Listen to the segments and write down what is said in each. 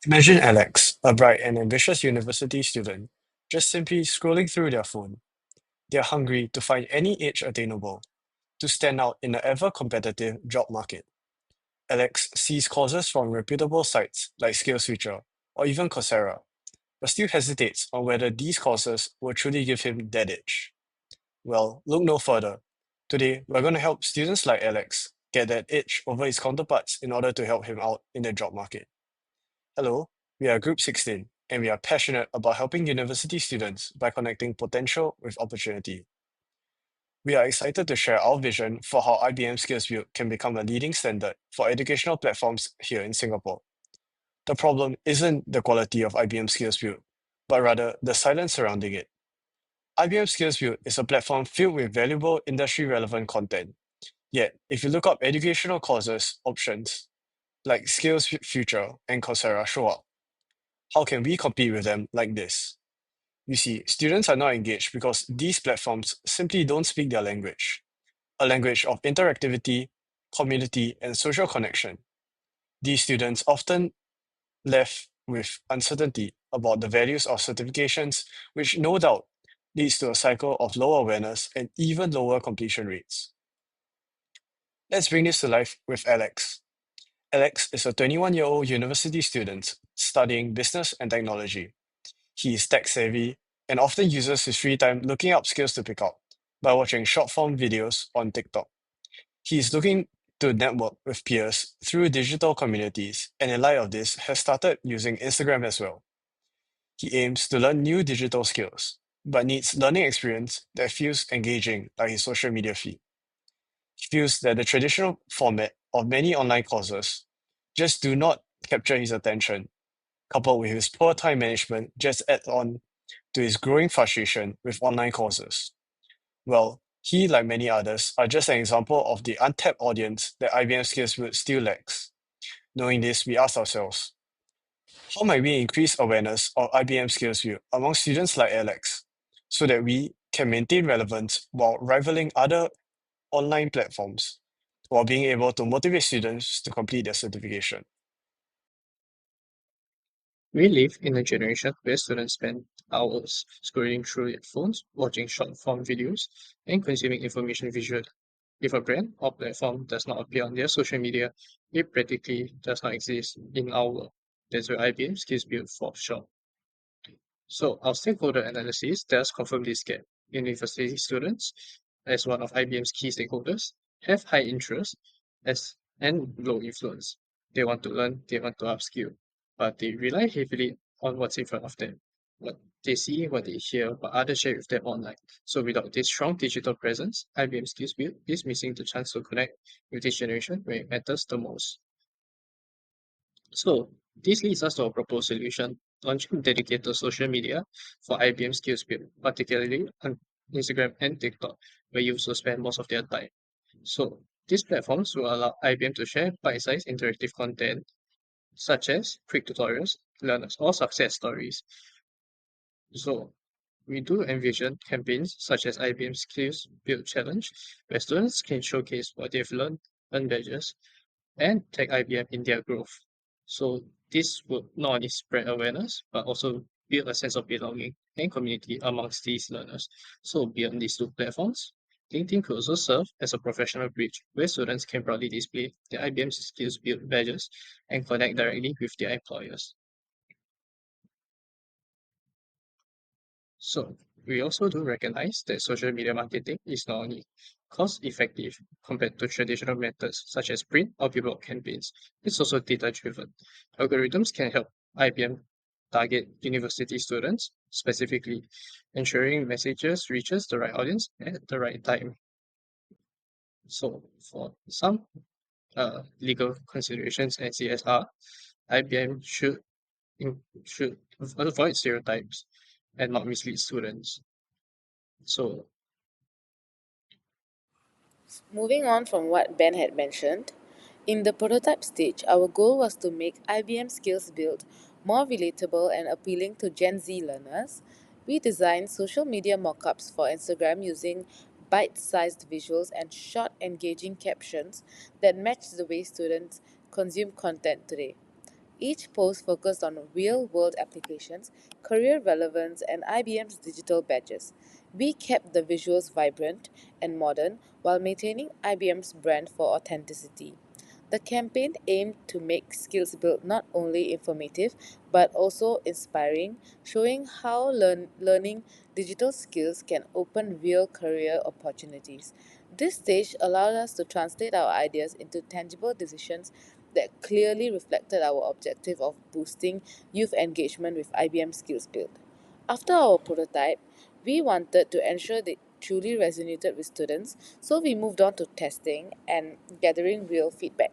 Imagine Alex, a bright and ambitious university student, just simply scrolling through their phone. They're hungry to find any age attainable, to stand out in the ever competitive job market. Alex sees courses from reputable sites like SkillsFuture or even Coursera, but still hesitates on whether these courses will truly give him that edge. Well, look no further. Today, we're going to help students like Alex get that edge over his counterparts in order to help him out in the job market. Hello, we are Group 16, and we are passionate about helping university students by connecting potential with opportunity. We are excited to share our vision for how IBM SkillsView can become a leading standard for educational platforms here in Singapore. The problem isn't the quality of IBM SkillsView, but rather the silence surrounding it. IBM SkillsView is a platform filled with valuable industry-relevant content. Yet, if you look up educational courses options like SkillsFuture and Coursera show up, how can we compete with them like this? You see, students are not engaged because these platforms simply don't speak their language, a language of interactivity, community, and social connection. These students often left with uncertainty about the values of certifications, which no doubt leads to a cycle of low awareness and even lower completion rates. Let's bring this to life with Alex. Alex is a 21-year-old university student studying business and technology. He is tech savvy and often uses his free time looking up skills to pick up by watching short form videos on TikTok. He is looking to network with peers through digital communities, and in light of this, has started using Instagram as well. He aims to learn new digital skills, but needs learning experience that feels engaging like his social media feed. He feels that the traditional format of many online courses just do not capture his attention, coupled with his poor time management just adds on to his growing frustration with online courses. Well, he, like many others, are just an example of the untapped audience that IBM Skillswood still lacks. Knowing this, we ask ourselves, how might we increase awareness of IBM SkillsView among students like Alex so that we can maintain relevance while rivaling other online platforms while being able to motivate students to complete their certification? We live in a generation where students spend hours scrolling through their phones, watching short form videos, and consuming information visually. If a brand or platform does not appear on their social media, it practically does not exist in our world. That's where IBM Skills Build falls short. So our stakeholder analysis does confirm this gap. University students, as one of IBM's key stakeholders, have high interest as and low influence. They want to learn, they want to upskill, but they rely heavily on what's in front of them. What they see, what they hear, what others share with them online. So without this strong digital presence, IBM Skills Build is missing the chance to connect with this generation where it matters the most. So this leads us to a proposed solution, launching dedicated social media for IBM Skills Build, particularly on Instagram and TikTok, where users spend most of their time. So these platforms will allow IBM to share bite-sized interactive content such as quick tutorials, learners, or success stories. So we do envision campaigns such as IBM Skills Build Challenge, where students can showcase what they've learned, earn badges, and tag IBM in their growth. So this would not only spread awareness, but also build a sense of belonging and community amongst these learners. So beyond these two platforms, LinkedIn could also serve as a professional bridge where students can proudly display their IBM skills build badges and connect directly with their employers. So we also do recognize that social media marketing is not only cost effective compared to traditional methods such as print or billboard campaigns, it's also data driven. Algorithms can help IBM target university students specifically, ensuring messages reaches the right audience at the right time. So for some legal considerations and CSR, IBM should avoid stereotypes and not mislead students. So Moving on from what Ben had mentioned, in the prototype stage, our goal was to make IBM Skills Build more relatable and appealing to Gen Z learners. We designed social media mockups for Instagram using bite sized visuals and short, engaging captions that match the way students consume content today. Each post focused on real world applications, career relevance, and IBM's digital badges. We kept the visuals vibrant and modern while maintaining IBM's brand for authenticity. The campaign aimed to make Skills Build not only informative but also inspiring, showing how learning digital skills can open real career opportunities. This stage allowed us to translate our ideas into tangible decisions that clearly reflected our objective of boosting youth engagement with IBM Skills Build. After our prototype, we wanted to ensure that it truly resonated with students, so we moved on to testing and gathering real feedback.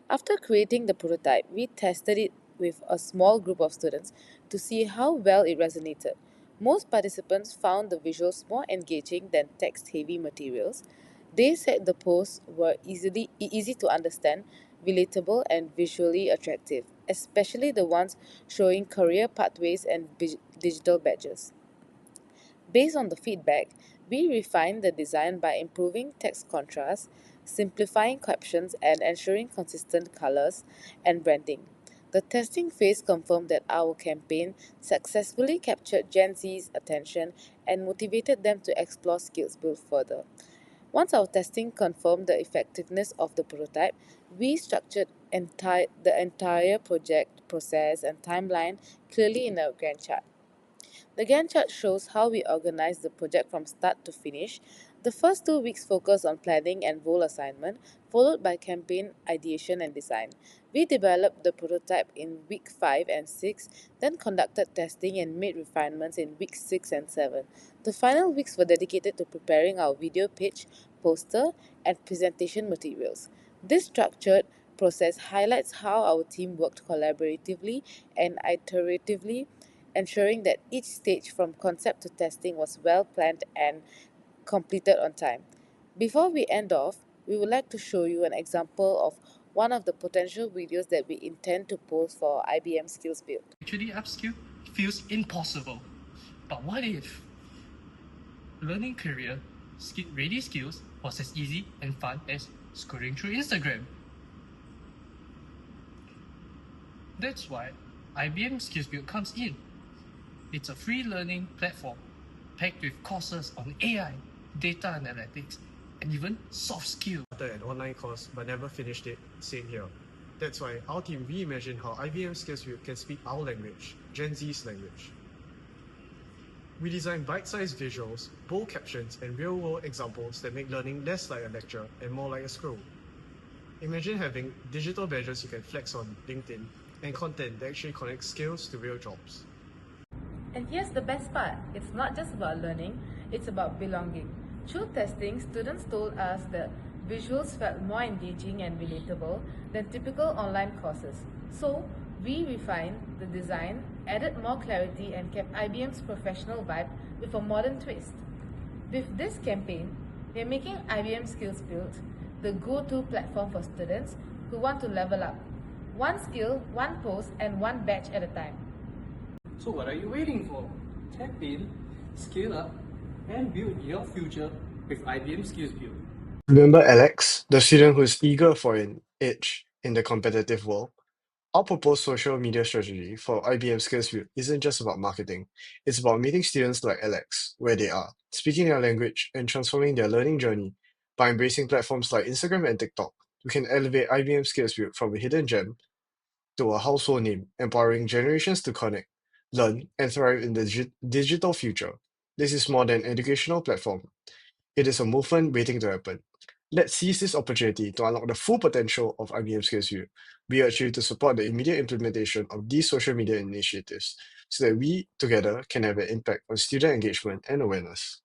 After creating the prototype, we tested it with a small group of students to see how well it resonated. Most participants found the visuals more engaging than text heavy materials. They said the posts were easy to understand, relatable, and visually attractive, especially the ones showing career pathways and digital badges. Based on the feedback, we refined the design by improving text contrast, simplifying captions, and ensuring consistent colors and branding. The testing phase confirmed that our campaign successfully captured Gen Z's attention and motivated them to explore skills built further. Once our testing confirmed the effectiveness of the prototype, we structured the entire project process and timeline clearly in a Gantt chart. The Gantt chart shows how we organized the project from start to finish. The first 2 weeks focused on planning and role assignment, followed by campaign ideation and design. We developed the prototype in week 5 and 6, then conducted testing and made refinements in week 6 and 7. The final weeks were dedicated to preparing our video pitch, poster, and presentation materials. This structured process highlights how our team worked collaboratively and iteratively, ensuring that each stage from concept to testing was well planned and completed on time. Before we end off, we would like to show you an example of one of the potential videos that we intend to post for IBM Skills Build. Actually, upskill feels impossible. But what if learning career ready skills was as easy and fun as scrolling through Instagram? That's why IBM Skills Build comes in. It's a free learning platform packed with courses on AI, data analytics, and even soft skills. Started an online course but never finished it, same here. That's why our team reimagined how IBM Skills can speak our language, Gen Z's language. We designed bite-sized visuals, bold captions, and real-world examples that make learning less like a lecture and more like a scroll. Imagine having digital badges you can flex on LinkedIn and content that actually connects skills to real jobs. And here's the best part, it's not just about learning, it's about belonging. Through testing, students told us that visuals felt more engaging and relatable than typical online courses. So, we refined the design, added more clarity, and kept IBM's professional vibe with a modern twist. With this campaign, we are making IBM Skills Build the go-to platform for students who want to level up. One skill, one post, and one batch at a time. So what are you waiting for? Tap in, scale up, and build your future with IBM Skills Build. Remember Alex, the student who is eager for an edge in the competitive world? Our proposed social media strategy for IBM Skills Build isn't just about marketing. It's about meeting students like Alex where they are, speaking their language, and transforming their learning journey. By embracing platforms like Instagram and TikTok, we can elevate IBM Skills Build from a hidden gem to a household name, empowering generations to connect, learn, and thrive in the digital future. This is more than an educational platform. It is a movement waiting to happen. Let's seize this opportunity to unlock the full potential of IBM SkillsView. We urge you to support the immediate implementation of these social media initiatives so that we together can have an impact on student engagement and awareness.